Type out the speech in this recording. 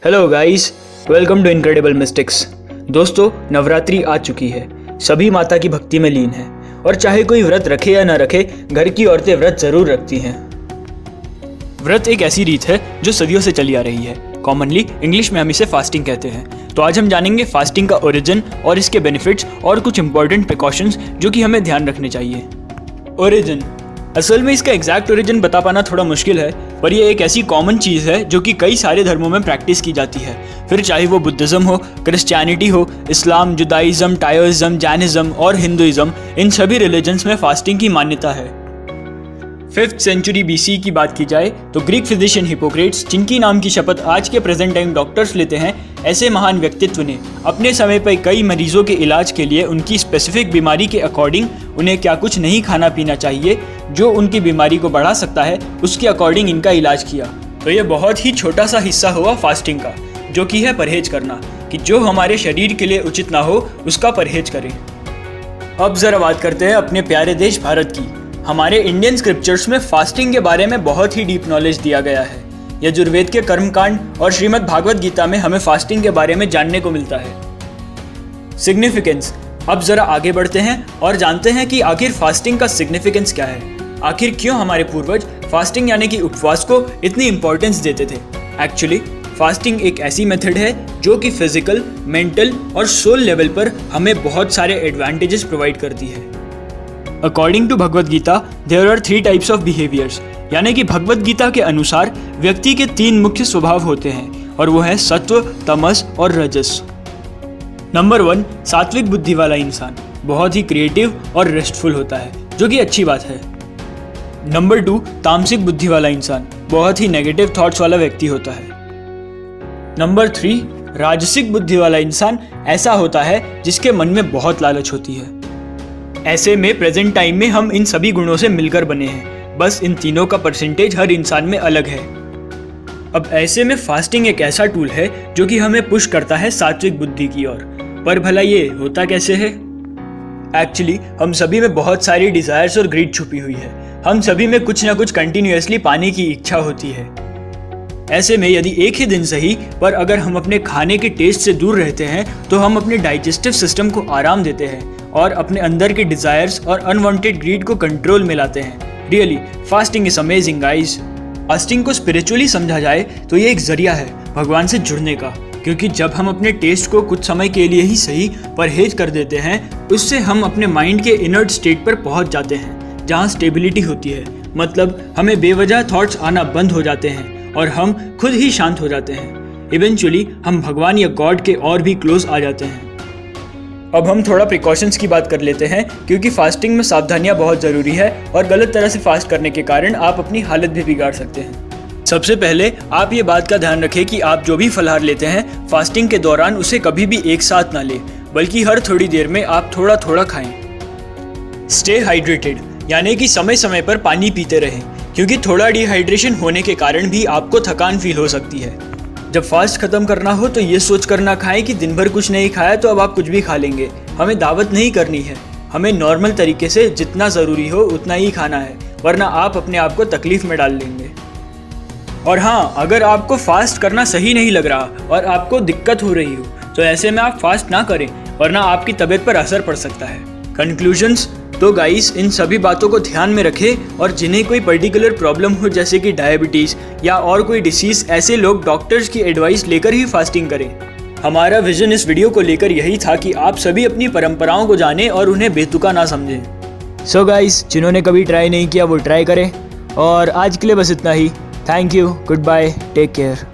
Hello guys, welcome to incredible mystics. दोस्तों, नवरात्रि आ चुकी है। सभी माता की भक्ति में लीन हैं और चाहे कोई व्रत रखे या ना रखे, घर की औरतें व्रत जरूर रखती हैं। व्रत एक ऐसी रीत है जो सदियों से चली आ रही है। कॉमनली इंग्लिश में हम इसे फास्टिंग कहते हैं। तो आज हम जानेंगे फास्टिंग का ओरिजिन और इसके बेनिफिट्स और कुछ इंपॉर्टेंट प्रिकॉशंस जो कि हमें ध्यान रखने चाहिए। ओरिजिन, असल में इसका एग्जैक्ट ओरिजिन बता पाना थोड़ा मुश्किल है, पर यह एक ऐसी कॉमन चीज़ है जो कि कई सारे धर्मों में प्रैक्टिस की जाती है। फिर चाहे वो बुद्धिज़्म हो, क्रिश्चियनिटी हो, इस्लाम, जुदाइज़्म, टाओइज़्म, जैनिज़्म और हिंदुइज़्म, इन सभी रिलीजन्स में फास्टिंग की मान्यता है। 5th सेंचुरी BC की बात की जाए तो ग्रीक फिजिशियन हिपोक्रेट्स, जिनकी नाम की शपथ आज के प्रेजेंट टाइम डॉक्टर्स लेते हैं, ऐसे महान व्यक्तित्व ने अपने समय पर कई मरीजों के इलाज के लिए उनकी स्पेसिफिक बीमारी के अकॉर्डिंग उन्हें क्या कुछ नहीं खाना पीना चाहिए जो उनकी बीमारी को बढ़ा सकता है, उसके अकॉर्डिंग इनका इलाज किया। तो ये बहुत ही छोटा सा हिस्सा हुआ फास्टिंग का, जो कि है परहेज करना, कि जो हमारे शरीर के लिए उचित ना हो उसका परहेज करें। अब जरा बात करते हैं अपने प्यारे देश भारत की। हमारे इंडियन स्क्रिप्चर्स में फास्टिंग के बारे में बहुत ही डीप नॉलेज दिया गया है। यजुर्वेद के कर्मकांड और श्रीमद् भागवत गीता में हमें फास्टिंग के बारे में जानने को मिलता है। सिग्निफिकेंस, अब जरा आगे बढ़ते हैं और जानते हैं कि आखिर फास्टिंग का सिग्निफिकेंस क्या है। आखिर क्यों हमारे पूर्वज फास्टिंग यानी कि उपवास को इतनी इंपॉर्टेंस देते थे। एक्चुअली फास्टिंग एक ऐसी मेथड है जो कि फिजिकल, मेंटल और सोल लेवल पर हमें बहुत सारे एडवांटेजेस प्रोवाइड करती है। According to Bhagavad Gita, there are 3 types of behaviours, यानी कि भगवद गीता के अनुसार व्यक्ति के 3 मुख्य स्वभाव होते हैं और वो है सत्व, तमस और रजस। नंबर 1, सात्विक बुद्धि वाला इंसान बहुत ही क्रिएटिव और रेस्टफुल होता है, जो कि अच्छी बात है। नंबर 2, तामसिक बुद्धि वाला इंसान बहुत ही नेगेटिव थॉट्स वाला व्यक्ति होता है। नंबर 3, राजसिक बुद्धि वाला इंसान ऐसा होता है जिसके मन में बहुत लालच होती है। ऐसे में प्रेजेंट टाइम में हम इन सभी गुणों से मिलकर बने हैं, बस इन तीनों का परसेंटेज हर इंसान में अलग है। अब ऐसे में फास्टिंग एक ऐसा टूल है जो कि हमें पुश करता है सात्विक बुद्धि की ओर। पर भला ये होता कैसे है? एक्चुअली हम सभी में बहुत सारी डिजायर्स और ग्रीड छुपी हुई है। हम सभी में कुछ ना कुछ कंटिन्यूअसली पाने की इच्छा होती है। ऐसे में यदि एक ही दिन सही, पर अगर हम अपने खाने के टेस्ट से दूर रहते हैं तो हम अपने डाइजेस्टिव सिस्टम को आराम देते हैं और अपने अंदर के डिजायर्स और अनवांटेड ग्रीड को कंट्रोल में लाते हैं। Really fasting is amazing guys. Fasting को स्पिरिचुअली समझा जाए तो ये एक जरिया है भगवान से जुड़ने का, क्योंकि जब हम अपने टेस्ट को कुछ समय के लिए ही सही परहेज कर देते हैं, उससे हम अपने माइंड के इनर्ट स्टेट पर पहुंच जाते हैं जहां स्टेबिलिटी होती है। मतलब हमें बेवजह थॉट्स आना बंद हो जाते हैं और हम खुद ही शांत हो जाते हैं। इवेंचुअली हम भगवान या गॉड के और भी क्लोज आ जाते हैं। अब हम थोड़ा प्रिकॉशंस की बात कर लेते हैं, क्योंकि फास्टिंग में सावधानियां बहुत ज़रूरी है और गलत तरह से फास्ट करने के कारण आप अपनी हालत भी बिगाड़ सकते हैं। सबसे पहले आप ये बात का ध्यान रखें कि आप जो भी फलाहार लेते हैं फास्टिंग के दौरान उसे कभी भी एक साथ ना लें, बल्कि हर थोड़ी देर में आप थोड़ा थोड़ा खाएं। स्टे हाइड्रेटेड, यानी कि समय समय पर पानी पीते रहें, क्योंकि थोड़ा डिहाइड्रेशन होने के कारण भी आपको थकान फील हो सकती है। जब फास्ट खत्म करना हो तो ये सोच कर ना खाएं कि दिन भर कुछ नहीं खाया तो अब आप कुछ भी खा लेंगे। हमें दावत नहीं करनी है, हमें नॉर्मल तरीके से जितना ज़रूरी हो उतना ही खाना है, वरना आप अपने आप को तकलीफ में डाल लेंगे। और हाँ, अगर आपको फास्ट करना सही नहीं लग रहा और आपको दिक्कत हो रही हो तो ऐसे में आप फास्ट ना करें, वरना आपकी तबीयत पर असर पड़ सकता है। कंक्लूजन्स, तो गाइस इन सभी बातों को ध्यान में रखें और जिन्हें कोई पर्टिकुलर प्रॉब्लम हो, जैसे कि डायबिटीज़ या और कोई डिसीज़, ऐसे लोग डॉक्टर्स की एडवाइस लेकर ही फास्टिंग करें। हमारा विजन इस वीडियो को लेकर यही था कि आप सभी अपनी परंपराओं को जानें और उन्हें बेतुका ना समझें। सो गाइस, जिन्होंने कभी ट्राई नहीं किया वो ट्राई करें, और आज के लिए बस इतना ही। Thank you, goodbye, take care.